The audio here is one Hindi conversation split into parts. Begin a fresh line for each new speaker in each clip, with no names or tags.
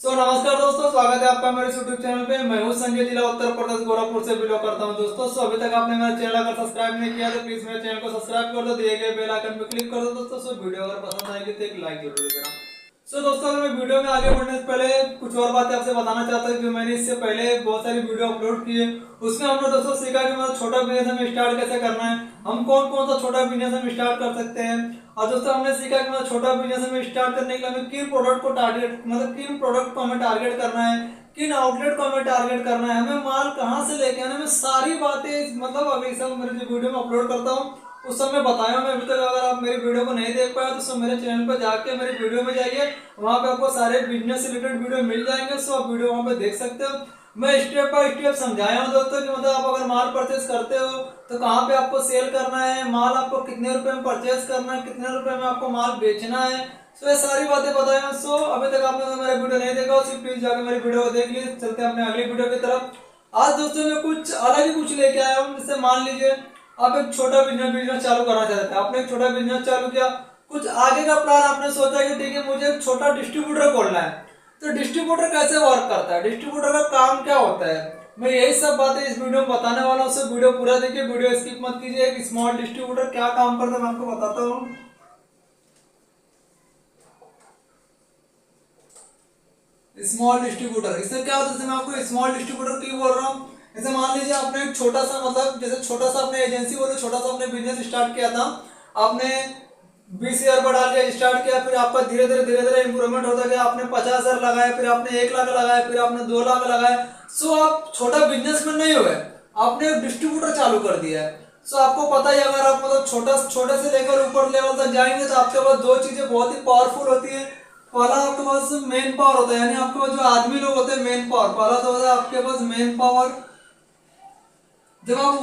नमस्कार दोस्तों, स्वागत है आपका मेरे यूट्यूब चैनल पे। मैं हूं संजय, जिला उत्तर प्रदेश गोरखपुर से बिलोंग करता हूं। दोस्तों अभी तक आपने मेरा चैनल अगर सब्सक्राइब नहीं किया तो प्लीज मेरे चैनल को सब्सक्राइब कर दो, दिए गए बेल आइकन पे क्लिक कर दो। दोस्तों वीडियो अगर पसंद आएगी तो एक लाइक जरूर देना। दोस्तों अगर मैं वीडियो में आगे बढ़ने से पहले कुछ और बातें आपसे बताना चाहता हूँ। जो मैंने इससे पहले बहुत सारी वीडियो अपलोड की है, उसमें हमने दोस्तों सीखा कि मतलब छोटा बिजनेस हमें स्टार्ट कैसे करना है, हम कौन कौन सा छोटा बिजनेस हम स्टार्ट कर सकते हैं। और दोस्तों हमने सीखा कि मतलब छोटा बिजनेस हमें स्टार्ट करने के लिए हमें किन प्रोडक्ट को टारगेट मतलब किन प्रोडक्ट को हमें टारगेट करना है, किन आउटलेट को हमें टारगेट करना है, हमें माल कहाँ से लेके आना है। मैं सारी बातें मतलब अभी सब मेरे जो वीडियो में अपलोड करता हूँ उस समय बताया मैं। अभी तक अगर आप मेरी वीडियो को नहीं देख पाए तो सब मेरे चैनल पर जाके मेरी वीडियो में जाइए, वहां पे आपको सारे बिजनेस से रिलेटेड वीडियो मिल जाएंगे। सो आप वीडियो वहां पे देख सकते हो। मैं स्टेप बाय स्टेप समझाया हूँ दोस्तों कि मतलब आप अगर माल परचेज करते हो तो कहाँ पे आपको सेल करना है, माल आपको कितने रुपए में परचेज करना है, कितने रुपए में आपको माल बेचना है। सो ये सारी बातें बताई हैं। सो अभी तक आपने तो मेरा वीडियो नहीं देखा तो प्लीज जाकर मेरी वीडियो को देख लीजिए। चलते हैं अपने अगली वीडियो की तरफ। आज दोस्तों मैं कुछ अलग ही कुछ लेके आया हूँ। जैसे मान लीजिए आप एक छोटा बिजनेस चालू करना चाहते हैं, आपने एक छोटा बिजनेस चालू किया, कुछ आगे का प्लान आपने सोचा कि ठीक है मुझे एक छोटा डिस्ट्रीब्यूटर खोलना है। तो डिस्ट्रीब्यूटर कैसे वर्क करता है, डिस्ट्रीब्यूटर का काम क्या होता है, मैं यही सब बातें इस वीडियो में बताने वाला हूँ। उससे वीडियो पूरा देखिए, वीडियो स्किप मत कीजिए। एक स्मॉल डिस्ट्रीब्यूटर क्या काम करता है मैं आपको बताता हूँ। स्मॉल डिस्ट्रीब्यूटर इससे क्या होता है, जैसे मैं आपको स्मॉल डिस्ट्रीब्यूटर क्यों बोल रहा हूँ। जैसे मान लीजिए आपने एक छोटा सा मतलब जैसे छोटा सा अपने एजेंसी बोलो, छोटा सा अपने बिजनेस स्टार्ट किया था, आपने 20,000 बढ़ा लिया, स्टार्ट किया, फिर आपका धीरे धीरे इंप्रूवमेंट होता गया। आपने 50,000 लगाया, फिर आपने 1 लाख लगाया, फिर आपने 2 लाख लगाया। सो आप छोटा बिजनेसमैन नहीं हुए, आपने एक डिस्ट्रीब्यूटर चालू कर दिया है। सो आपको पता ही, अगर आप मतलब छोटे से लेकर ऊपर लेवल तक जाएंगे तो आपके पास दो चीजें बहुत ही पावरफुल होती है। पहला आपके पास मेन पावर होता है, यानी आपके पास जो आदमी लोग होते हैं मेन पावर। पहला तो होता है आपके पास मेन पावर। जब आप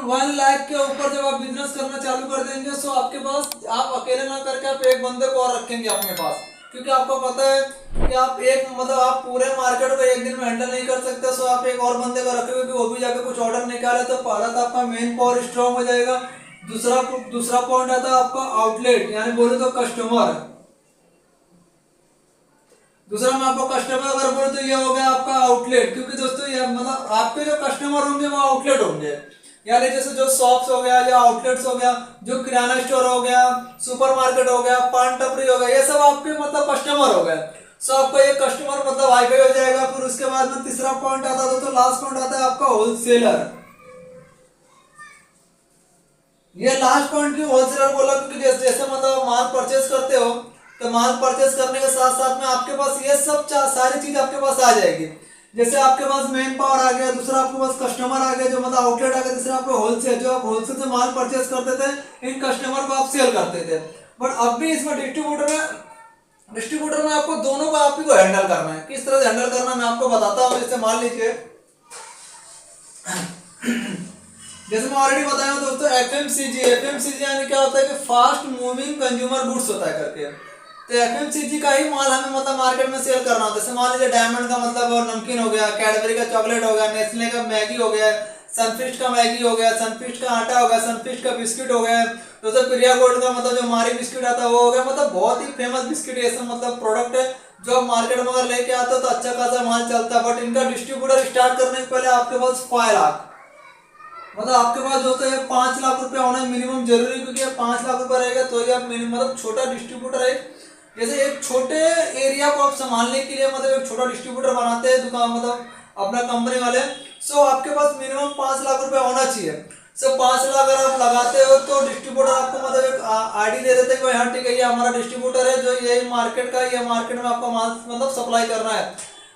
1 लाख के ऊपर जब आप बिजनेस करना चालू कर देंगे तो आपके पास आप अकेले ना करके आप एक बंदे को और रखेंगे अपने पास, क्योंकि आपको पता है कि आप एक मतलब आप पूरे मार्केट को एक दिन में हैंडल नहीं कर सकते। सो आप एक और बंदे को रखोगे कि वो भी जाके कुछ ऑर्डर निकाले। तो पहला तो आपका मेन पावर स्ट्रॉन्ग हो जाएगा। दूसरा पॉइंट आता है आपका आउटलेट, यानी बोले तो कस्टमर। दूसरा मैं आपको कस्टमर अगर बोलूं तो ये हो गया आपका आउटलेट, क्योंकि दोस्तों ये मतलब आपके जो कस्टमर होंगे वो आउटलेट होंगे। यानी जैसे जो शॉप्स हो गया या आउटलेट्स हो गया, जो किराना स्टोर हो गया, सुपरमार्केट हो गया, पान टपरी हो गया, ये सब आपके मतलब कस्टमर हो गए। सो आपका ये कस्टमर मतलब हाईवे हो जाएगा। फिर उसके बाद में तीसरा पॉइंट आता है दोस्तों, लास्ट पॉइंट आता है आपका होलसेलर। ये लास्ट पॉइंट क्यों होलसेलर बोला, क्योंकि जैसे मतलब माल परचेस करते हो तो माल परचेस करने के साथ साथ में आपके पास ये सब सारी चीज आपके पास आ जाएगी। जैसे आपके पास मेन पावर आ गया, दूसरा आपके पास कस्टमर आ गया जो मतलब आउटलेट आ गया, तीसरा आपको होलसेल, जो आप होलसेल से माल परचेस करते थे, इन कस्टमर को आप सेल करते थे। बट अब भी इसमें डिस्ट्रीब्यूटर में आपको दोनों को आप ही को हैंडल करना है। किस तरह से हैंडल करना है मैं आपको बताता हूँ। जैसे मान लीजिए जैसे मैं ऑलरेडी बताया हूं दोस्तों, एफएमसीजी यानी क्या होता है कि फास्ट मूविंग कंज्यूमर गुड्स होता है करके। तो एफएमसीजी का ही माल हमें मतलब मार्केट में सेल करना होता है। जैसे मान लीजिए डायमंड का मतलब और नमकीन हो गया, कैडबरी का चॉकलेट हो गया, नेस्ले का मैगी हो गया, सनफिस्ट का मैगी हो गया, सनफिस्ट का आटा हो गया, सनफिस्ट का बिस्किट हो गया, दोस्तों प्रिया गोल्ड का मतलब जो मारी बिस्किट आता है वो हो गया। मतलब बहुत ही फेमस बिस्किट ये सब मतलब प्रोडक्ट है जो आप मार्केट में अगर लेके आते हो तो अच्छा खासा माल चलता है। बट इनका डिस्ट्रीब्यूटर स्टार्ट करने से पहले आपके पास 5 लाख मतलब आपके पास जो है 5 लाख रुपए होना मिनिमम जरूरी, क्योंकि 5 लाख रुपए रहेगा तो ही आप मतलब छोटा डिस्ट्रीब्यूटर है। जैसे एक छोटे एरिया को आप संभालने के लिए मतलब एक छोटा डिस्ट्रीब्यूटर बनाते हैं दुकान मतलब अपना कंपनी वाले। सो आपके पास मिनिमम 5 लाख रुपए होना चाहिए। सो 5 लाख अगर आप लगाते हो तो डिस्ट्रीब्यूटर आपको मतलब एक आईडी दे देते हैं कि हाँ ठीक है ये हमारा डिस्ट्रीब्यूटर है जो ये मार्केट का, ये मार्केट में आपका माल मतलब सप्लाई करना है।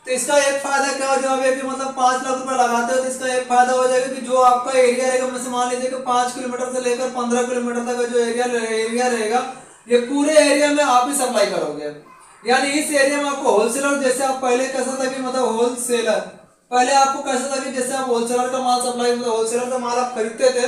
तो इसका एक फायदा क्या हो जाएगा कि मतलब 5 लाख रुपए लगाते हो तो इसका एक फायदा हो जाएगा कि जो आपका एरिया रहेगा, जैसे मान लीजिए कि 5 किलोमीटर से लेकर 15 किलोमीटर तक का जो एरिया रहेगा, ये पूरे एरिया में आप ही सप्लाई करोगे। यानी इस एरिया में आपको होलसेलर, जैसे आप पहले कैसा था कि मतलब होलसेलर, पहले आपको कैसा था कि जैसे आप होलसेलर का माल सप्लाई मतलब होलसेलर का माल आप खरीदते थे,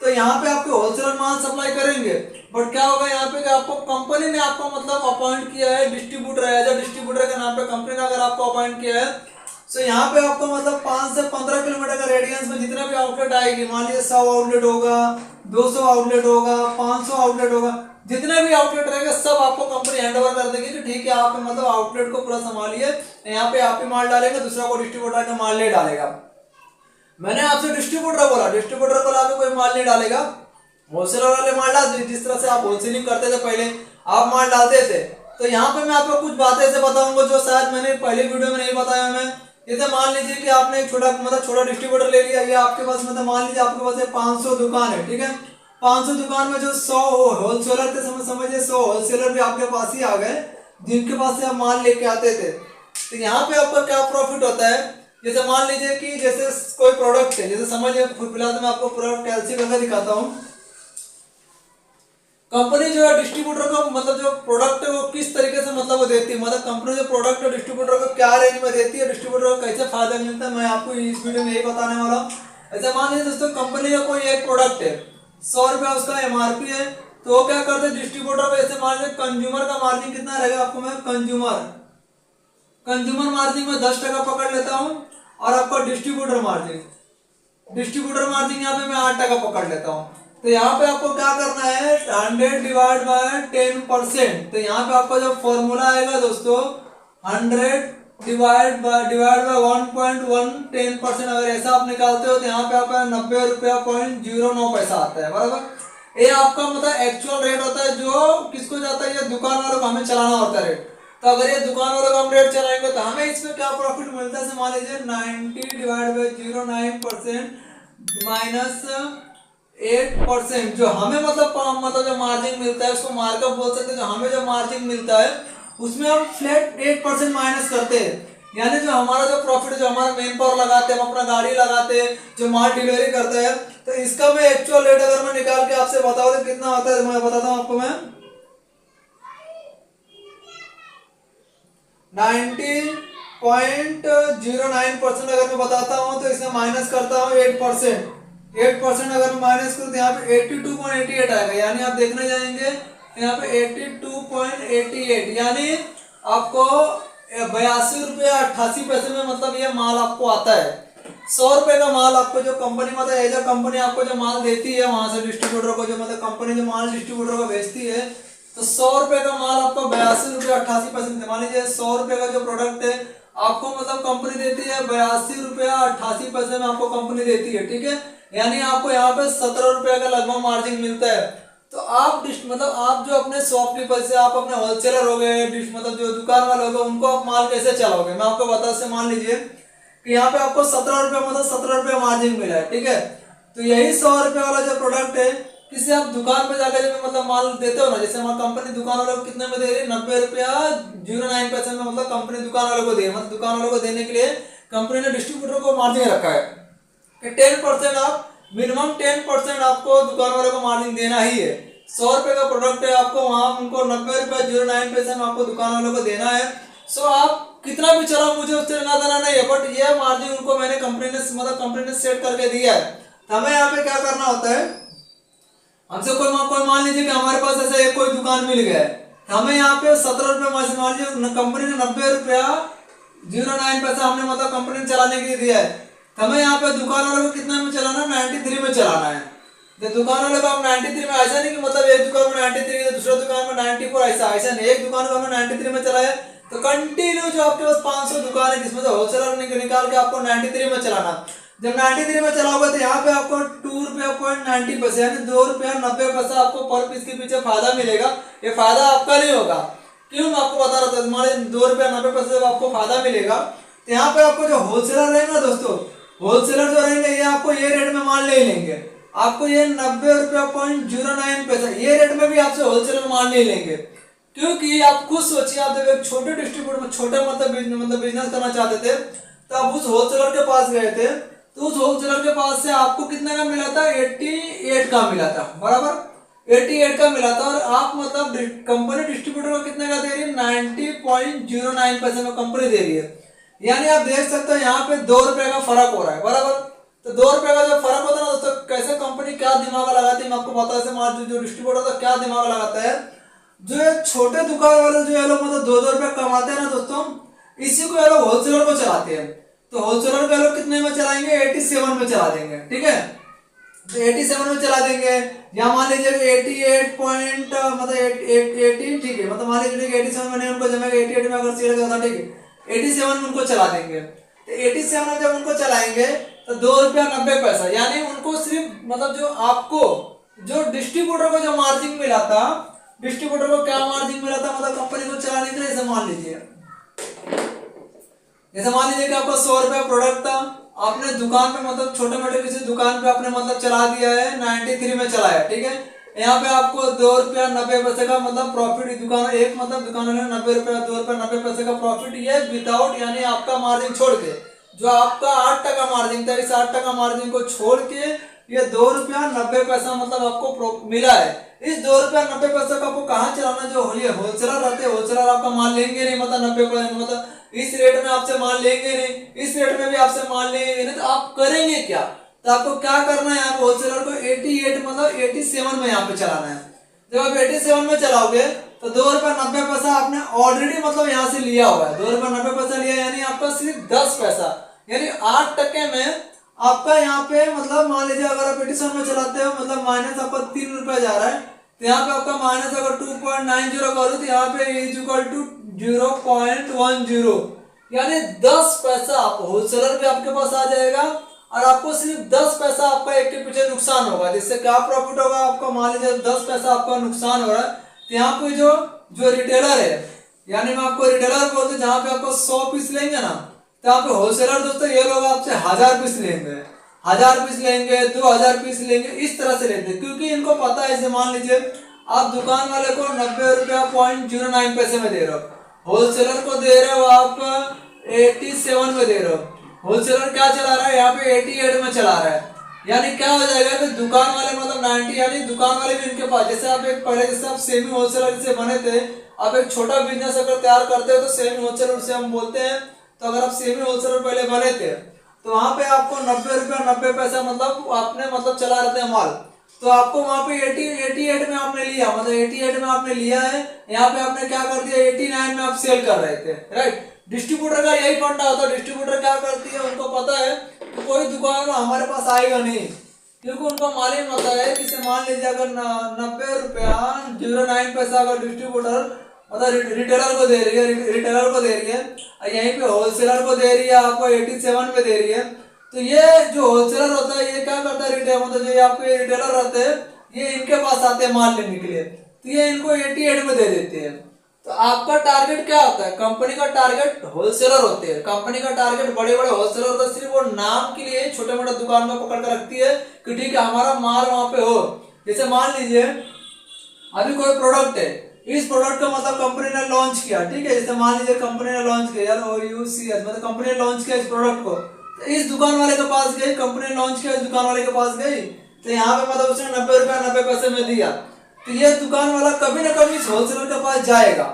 तो यहाँ पे आपको होलसेलर माल सप्लाई करेंगे। बट क्या होगा यहाँ पे कि आपको कंपनी ने आपको मतलब अपॉइंट किया है डिस्ट्रीब्यूटर है, जो डिस्ट्रीब्यूटर के नाम पे कंपनी ने अगर आपको अपॉइंट किया है, तो यहाँ पे आपको मतलब 5 से 15 किलोमीटर का रेडियंस में जितना भी आउटलेट आएगी, मान लीजिए 100 आउटलेट होगा, 200 आउटलेट होगा, 500 आउटलेट होगा, जितने भी आउटलेट रहेगा सब आपको कंपनी हैंड ओवर कर देगी कि ठीक है आप मतलब आउटलेट को पूरा संभालिए, यहाँ पे आप ही माल डालेंगे, दूसरा को डिस्ट्रीब्यूटर का माल नहीं डालेगा। मैंने आपसे डिस्ट्रीब्यूटर बोला, डिस्ट्रीब्यूटर को लाके कोई माल नहीं डालेगा, होलसेलर वाले माल डाल, जिस तरह से आप होलसेलिंग करते थे पहले आप माल डालते थे। तो यहाँ पे मैं आपको कुछ बातें ऐसे बताऊंगा जो शायद मैंने पहले वीडियो में नहीं बताया। मैं जैसे मान लीजिए कि आपने एक छोटा मतलब छोटा डिस्ट्रीब्यूटर ले लिया, ये आपके पास मतलब मान लीजिए आपके पास 500 दुकान है, ठीक है, 500 दुकान में जो 100 होलसेलर थे, समझिए 100 होलसेलर भी आपके पास ही आ गए जिनके पास से आप माल लेके आते थे। तो यहाँ पे आपका क्या प्रॉफिट होता है, जैसे मान लीजिए कि जैसे कोई प्रोडक्ट है, जैसे समझिए फिलहाल मैं आपको प्रोडक्ट कैल्शियम का दिखाता हूँ। कंपनी जो है डिस्ट्रीब्यूटर को मतलब जो प्रोडक्ट है वो किस तरीके से मतलब वो देती है, मतलब कंपनी जो प्रोडक्ट है डिस्ट्रीब्यूटर को क्या रेंज में देती है, डिस्ट्रीब्यूटर को कैसे फायदा मिलता है, मैं आपको इस वीडियो में यही बताने वाला हूँ। ऐसे मान लीजिए दोस्तों कंपनी का कोई एक प्रोडक्ट है, 100 रुपया उसका एमआरपी है, तो वो क्या करते हैं डिस्ट्रीब्यूटर को, ऐसे मान लीजिए कंज्यूमर का मार्जिन कितना रहेगा, आपको मैं कंज्यूमर मार्जिन में 10% पकड़ लेता हूँ, और आपका डिस्ट्रीब्यूटर मार्जिन यहाँ पे मैं 8% पकड़ लेता हूँ। तो यहाँ पे आपको क्या करना है, 100 डिवाइड बाय 10%। तो यहाँ पे आपका जो फॉर्मूला आएगा दोस्तों 100 डिवाइड बाय 1.1 10%, अगर ऐसा आप निकालते हो तो यहाँ पे आपका 90 रुपया 0.09 पैसा आता है, बराबर। ये आपका मतलब एक्चुअल रेट होता है जो किसको जाता है, ये दुकान वालों को हमें चलाना होता है रेट। तो अगर ये दुकान वालों को हम रेट चलाएंगे तो हमें इसमें क्या प्रॉफिट मिलता है, मान लीजिए 90 डिवाइड बाय 0.9% माइनस 8%, जो हमें मतलब जो मार्जिन मिलता है उसको मार्कअप बोल सकते हैं। जो हमें जो मार्जिन मिलता है उसमें हम फ्लैट 8% माइनस करते हैं, यानी जो हमारा जो प्रॉफिट, जो हमारा मेन पावर लगाते हैं, हम अपना गाड़ी लगाते हैं, जो माल डिलीवरी करते हैं, तो इसका मैं एक्चुअल रेट अगर मैं निकाल के आपसे बताऊं तो कितना होता है, मैं बताता हूं आपको। मैं 90.09% अगर मैं बताता हूं तो इसमें माइनस करता हूं 8% अगर मैं माइनस करूं तो यहाँ पे 82.88 आएगा, यानी आप देखने जाएंगे यहाँ पे 82.88, यानी आपको 82 रुपया 88 पैसे में मतलब ये माल आपको आता है। 100 रुपए का माल आपको जो कंपनी मतलब एज कंपनी आपको जो माल देती है वहां से डिस्ट्रीब्यूटर को, जो मतलब कंपनी जो माल डिस्ट्रीब्यूटर को भेजती है, तो 100 रुपए का माल आपको 82 रुपया 88 पैसे, मान लीजिए 100 रुपए का जो प्रोडक्ट है आपको मतलब कंपनी देती है 82 रुपया 88 पैसे में आपको कंपनी देती है, ठीक है, यानी आपको यहाँ पे 17 रुपया का लगभग मार्जिन मिलता है। तो आप मतलब आप जो अपने शॉपकीपर से, आप अपने होलसेलर हो गए, मतलब जो दुकान वाले हो गए, उनको आप माल कैसे चलाओगे, मैं आपको बता से मान लीजिए कि यहाँ पे आपको 17 रुपया मतलब 17 रुपया मार्जिन मिला है, ठीक है। तो यही 100 रुपया वाला जो प्रोडक्ट है किसी आप दुकान पे जाकर जब मतलब माल देते हो ना, जैसे हमारी कंपनी दुकान वालों को कितने में दे रही है, 90 रुपया 09 पैसे में मतलब कंपनी दुकान वालों को दे, मतलब दुकान वालों को देने के लिए कंपनी ने डिस्ट्रीब्यूटर को मार्जिन रखा है कि 10% आप मिनिमम 10% आपको दुकान वालों को मार्जिन देना ही है। 100 रुपए का प्रोडक्ट है, आपको वहां उनको 90 रुपया 09 पैसे में आपको दुकान वालों को देना है। सो आप कितना भी चलाओ मुझे उससे लेना देना नहीं है, बट ये मार्जिन उनको मैंने कंपनी ने सेट करके दिया है। तो हमें यहाँ पे क्या करना होता है, हमसे कोई मान लीजिए कि हमारे पास ऐसे कोई दुकान मिल गया है, हमें यहाँ पे 17 रुपया मान लीजिए कंपनी ने 90 रुपया 09 पैसा हमने मतलब कंपनी ने चलाने के लिए दिया है, हमें यहाँ पे दुकान वालों को कितना में चलाना है, 93 में चलाना है। तो दुकान वाले को हम 93 में, ऐसा नहीं कि मतलब एक दुकान में 93 दूसरा दुकान में 94, ऐसा नहीं, एक दुकान को हमने 93 में चलाया तो कंटिन्यू जो आपके पास 500 दुकान है जिसमें से होलसेलर निकाल के आपको 93 में चलाना। जब 93 में चलाओगे तो यहाँ पे आपको 2 रुपया 90 पैसे यानी 2 रुपया 90 पैसा आपको पर पीस के पीछे फायदा मिलेगा। ये फायदा आपका नहीं होगा, क्यों मैं आपको बता रहा था, हमारे 2 रुपया 90 पैसे जब आपको फायदा मिलेगा तो यहाँ पे आपको जो होलसेलर रहेंगे दोस्तों, होलसेलर जो रहेंगे ये आपको ये रेट में माल नहीं लेंगे, आपको ये 90 रुपया 0.09 पैसा ये रेट में भी आपसे होलसेलर माल नहीं लेंगे। क्योंकि आप खुद सोचिए, आप जब एक छोटे डिस्ट्रीब्यूटर में छोटे मतलब बिजनेस करना चाहते थे तो आप उस होलसेलर के पास गए थे, तो उस होलसेलर के पास से आपको कितने का मिला था, 88 का मिला था, बराबर 88 का मिला था, और आप मतलब कंपनी डिस्ट्रीब्यूटर को कितने का दे रही है, 90.09 पैसे में कंपनी दे रही है, यानी आप देख सकते हो यहाँ पे 2 रुपए का फर्क हो रहा है, बराबर। तो 2 रुपए का जो फर्क होता है ना दोस्तों, कैसे कंपनी क्या दिमाग लगाती है मैं आपको बता से, जो डिस्ट्रीब्यूटर होता है क्या दिमाग लगाता है, जो छोटे दुकान वाले जो ये लोग मतलब 2-2 रुपए कमाते हैं ना दोस्तों, इसी को ये लोग होलसेलर को चलाते हैं। तो होलसेलर का लोग कितने में चलाएंगे, 87 में चला देंगे। ठीक है, तो 87 में चला देंगे, या मान लीजिए 88 पॉइंट मतलब 18, ठीक है, मतलब मान लीजिए 87 में नहीं उनको जमेगा, 88 में अगर सेल होता, ठीक है, 87 में उनको चला देंगे। तो 87 में जब उनको चलाएंगे तो 2 रुपया 90 पैसा, यानी उनको सिर्फ मतलब जो आपको जो डिस्ट्रीब्यूटर को जो मार्जिन मिला था, डिस्ट्रीब्यूटर को क्या मार्जिन मिला था, मतलब कंपनी को चलाने के लिए, जैसे मान लीजिए कि आपका 100 रुपया प्रोडक्ट था, आपने दुकान पे मतलब छोटे मोटे किसी दुकान पे आपने मतलब चला दिया है, 93 में चलाया। ठीक है, यहाँ पे आपको 2 रुपया 90 पैसे का मतलब प्रॉफिट, दुकान एक मतलब दुकान वाले 90 रुपया 2 रुपया 90 पैसे का प्रॉफिट, ये विदाउट यानी आपका मार्जिन छोड़ के, जो आपका 8% मार्जिन था, इस 8% मार्जिन को छोड़ के ये 2 रुपया 90 पैसा मतलब आपको मिला है। इस 2 रुपया 90 पैसा का आपको कहाँ चलाना, जो होलसेलर रहते हैं, होलसेलर आपका माल लेंगे नहीं, मतलब 90 मतलब इस रेट में आपसे माल लेंगे नहीं, इस रेट में भी आपसे माल लेंगे नहीं, तो आप करेंगे क्या, तो आपको क्या करना है, आप होलसेलर को 88 मतलब 87 में यहाँ पे चलाना है। जब आप 87 में चलाओगे तो 2 रुपया 90 पैसा आपने ऑलरेडी मतलब यहाँ से लिया हुआ है, 2 रुपया 90 पैसा लिया, यानी आपका सिर्फ 10 पैसा, यानी 8% में आपका यहाँ पे मतलब मान लीजिए अगर आप 87 में चलाते हो मतलब माइनस आपका 3 रुपया जा रहा है, तो यहाँ पे आपका माइनस अगर 2.90 करो तो यहाँ पे इज इक्वल टू 0.10, यानी 10 पैसा आप होलसेलर भी आपके पास आ जाएगा और आपको सिर्फ 10 पैसा आपका एक के पीछे नुकसान होगा। जिससे क्या प्रॉफिट होगा आपका, मान लीजिए 10 पैसा आपका नुकसान हो रहा है, तो यहाँ पे जो रिटेलर है, यानी मैं आपको रिटेलर बोलते, जहाँ पे आपको 100 पीस लेंगे ना, तो यहाँ पे होलसेलर दोस्तों ये लोग आपसे 1000 पीस लेंगे, 1000 पीस लेंगे, 2000 पीस लेंगे, इस तरह से लेते हैं, क्योंकि इनको पता है। जैसे मान लीजिए आप दुकान वाले को 90 रुपया 0.09 पैसे में दे रहे हो, होलसेलर को दे रहे हो आप 87 में दे रहे हो, होलसेलर क्या चला रहा है यहाँ पे 88 में चला रहा है, यानी क्या हो जाएगा कि दुकान वाले मतलब 90, यानी दुकान वाले भी इनके पास, जैसे आप एक पहले जैसे आप सेमी होलसेलर से बने थे, आप एक छोटा बिजनेस अगर तैयार करते हो तो सेमी होलसेलर से हम बोलते हैं। तो अगर आप सेमी होलसेलर पहले बने थे तो वहां पे आपको 90 रुपया 90 पैसा मतलब आपने मतलब चला रहते हैं माल, तो आपको वहां पे 88 में आपने लिया, मतलब 88 में आपने लिया है, यहाँ पे आपने क्या कर दिया 89 में आप सेल कर रहे थे, राइट। डिस्ट्रीब्यूटर का यही फंडा होता है, डिस्ट्रीब्यूटर क्या करती है, उनको पता है कि कोई दुकान हमारे पास आएगा नहीं, क्योंकि उनको मालूम होता है कि मान लीजिए अगर 90 रुपया 0.9 पैसा अगर डिस्ट्रीब्यूटर मतलब रिटेलर को दे रही है, और यहीं पे होलसेलर को दे रही है आपको 87 पे दे रही है, तो ये जो होलसेलर होता है ये क्या करता है, रिटेलर मतलब जो आपके रिटेलर रहते हैं ये इनके पास आते हैं माल लेने के लिए, तो ये इनको 88 में दे देते हैं। तो आपका टारगेट क्या होता है, कंपनी का टारगेट होलसेलर होते हैं, कंपनी का टारगेट बड़े बड़े होलसेलर होता है, सिर्फ वो नाम के लिए छोटे मोटे दुकान में पकड़ कर रखती है कि ठीक है हमारा माल वहां पे हो। जैसे मान लीजिए अभी कोई प्रोडक्ट है, इस प्रोडक्ट को मतलब कंपनी ने लॉन्च किया, ठीक है, जैसे मान लीजिए कंपनी ने लॉन्च किया मतलब कंपनी ने लॉन्च किया इस प्रोडक्ट को, तो इस दुकान वाले के पास गई, कंपनी ने लॉन्च किया इस दुकान वाले के पास गई, तो यहाँ पे मतलब उसने 90 रुपया 90 पैसे में दिया, तो ये दुकान वाला कभी ना कभी इस होलसेलर के पास जाएगा,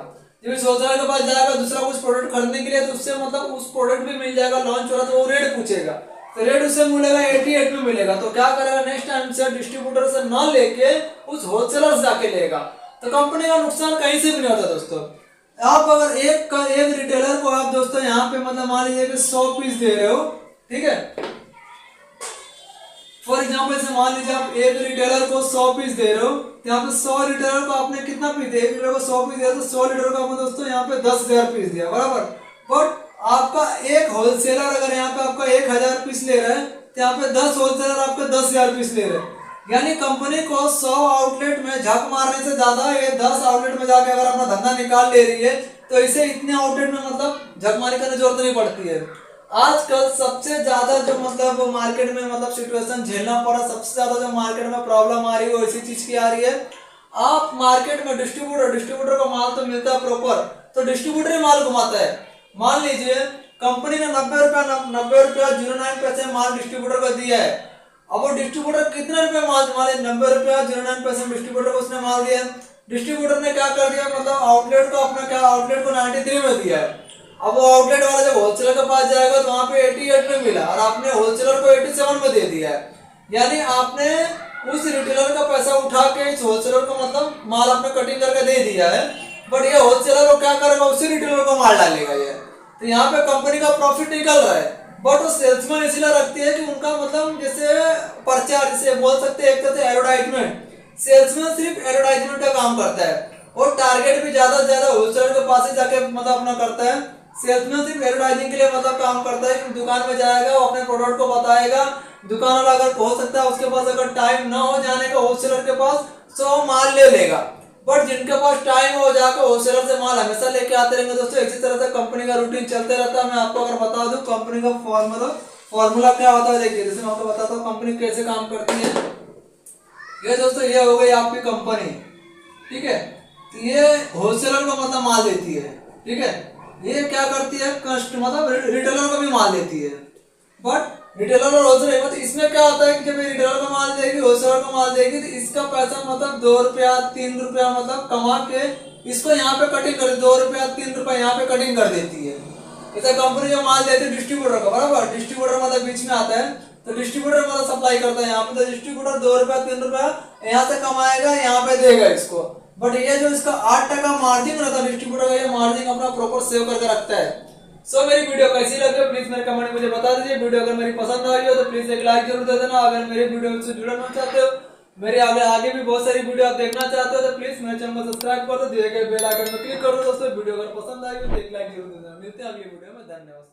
जब इस होलसेलर के पास जाएगा दूसरा कुछ प्रोडक्ट खरीदने के लिए, तो उससे मतलब उस प्रोडक्ट भी मिल जाएगा लॉन्च हो रहा, तो वो रेट पूछेगा, तो रेट उससे मिलेगा 88 में मिलेगा, तो क्या करेगा नेक्स्ट टाइम से डिस्ट्रीब्यूटर से ना लेके उस होलसेलर से जाके लेगा, तो कंपनी का नुकसान कहीं से भी नहीं होता दोस्तों। आप अगर एक रिटेलर को आप दोस्तों यहाँ पे मतलब मान लीजिए कि 100 पीस दे रहे हो, ठीक है, फॉर एग्जाम्पल से मान लीजिए आप एक रिटेलर को 100 पीस दे रहे हो, तो यहाँ पे 100 रिटेलर को आपने कितना पीस दिया, एक रिटेलर को 100 पीस दिया, तो 100 रिटेलर को आपने दोस्तों यहाँ पे 10,000 पीस दिया, बराबर। बट आपका एक होलसेलर अगर यहाँ पे आपका 1000 पीस ले रहा है, तो यहाँ पे 10 होलसेलर आपके 10,000 पीस ले रहे हैं, यानी कंपनी को 100 आउटलेट में झक मारने से ज्यादा ये 10 आउटलेट में जाके अगर अपना धंधा निकाल ले रही है, तो इसे इतने आउटलेट में मतलब झक मारने की जरूरत नहीं पड़ती है। आजकल सबसे ज्यादा जो मतलब मार्केट में मतलब सिचुएशन झेलना पड़ा, सबसे ज्यादा जो मार्केट में प्रॉब्लम आ रही है वो इसी चीज की आ रही है। आप मार्केट में डिस्ट्रीब्यूटर को माल तो मिलता है प्रॉपर, तो डिस्ट्रीब्यूटर ही माल घुमाता है। मान लीजिए कंपनी ने 90 रुपया 0.9 पैसे माल डिस्ट्रीब्यूटर को दिया है, अब वो डिस्ट्रीब्यूटर कितने रुपए माल 90 रुपया 0.9 पैसे डिस्ट्रीब्यूटर को उसने माल दिया, डिस्ट्रीब्यूटर ने क्या कर दिया मतलब आउटलेट को अपना क्या आउटलेट को 93 में दिया है, अब वो आउटलेट वाला जब होलसेलर के पास जाएगा तो वहां पे 88 में मिला और आपने होलसेलर को 87 में दे दिया है, यानी आपने उस रिटेलर का पैसा उठा के इस होलसेलर को मतलब माल आपने कटिंग करके दे दिया है, बट ये होलसेलर को क्या करेगा उसी रिटेलर को माल डालेगा ये, तो यहाँ पे कंपनी का प्रॉफिट निकल रहा है। बट वो सेल्समैन इसलिए रखती है कि उनका मतलब जैसे प्रचार, जैसे बोल सकते हैं एक तरह से एडवर्टाइजमेंट। सेल्समैन सिर्फ एडवर्टाइजमेंट का काम करता है और टारगेट भी ज्यादा से ज्यादा होलसेलर के पास ही जाके मतलब अपना करता है। सेल्समैन सिर्फ एडवर्टाइजिंग के लिए मतलब काम करता है कि दुकान में जाएगा, वो अपने प्रोडक्ट को बताएगा, दुकान वाला अगर हो सकता है उसके पास अगर टाइम ना हो जाने का होलसेलर के पास तो वो माल ले लेगा। बट जिनके पास टाइम हो जाकर होलसेलर से माल हमेशा लेके आते रहेंगे दोस्तों। इसी तरह से कंपनी का रूटीन चलते रहता है। मैं आपको अगर बता दूं कंपनी का फॉर्मूला क्या होता है, देखिए जैसे मैं आपको बताता हूँ कंपनी कैसे काम करती है। ये दोस्तों ये हो गई आपकी कंपनी, ठीक है। तो ये होलसेलर को मतलब माल देती है, ठीक है। ये क्या करती है, मतलब रिटेलर को भी माल देती है। बट रिटेलर और होलसेलर मतलब इसमें क्या होता है कि जब ये रिटेलर को माल देगी, होलसेलर को माल देगी, तो इसका पैसा मतलब 2 रुपया 3 रुपया मतलब कमा के इसको यहाँ पे कटिंग कर 2 रुपया 3 रुपया यहाँ पे कटिंग कर देती है। जैसे कंपनी जो माल देती है डिस्ट्रीब्यूटर को, बराबर, डिस्ट्रीब्यूटर मतलब बीच में आता है, तो डिस्ट्रीब्यूटर मतलब सप्लाई करता है यहाँ पे, तो डिस्ट्रीब्यूटर 2 रुपया 3 रुपया यहाँ से कमाएगा, यहाँ पे देगा इसको। बट ये जो इसका 8% मार्जिन रहता है डिस्ट्रीब्यूटर का, ये मार्जिन अपना प्रॉपर सेव करके रखता है। सो मेरी वीडियो कैसी लगी प्लीज मेरे कमेंट में मुझे बता दीजिए। वीडियो अगर मेरी पसंद आई हो तो प्लीज एक लाइक जरूर दे देना। अगर मेरे वीडियो से जुड़ना चाहते हो, मेरे आगे भी बहुत सारी वीडियो आप देखना चाहते हो, तो प्लीज मेरे चैनल को सब्सक्राइब कर दो, दिए गए बेल आइकन में क्लिक कर दो दोस्तों। वीडियो अगर पसंद आई हो तो एक लाइक जरूर दे देना। मिलते हैं अगली वीडियो में, धन्यवाद।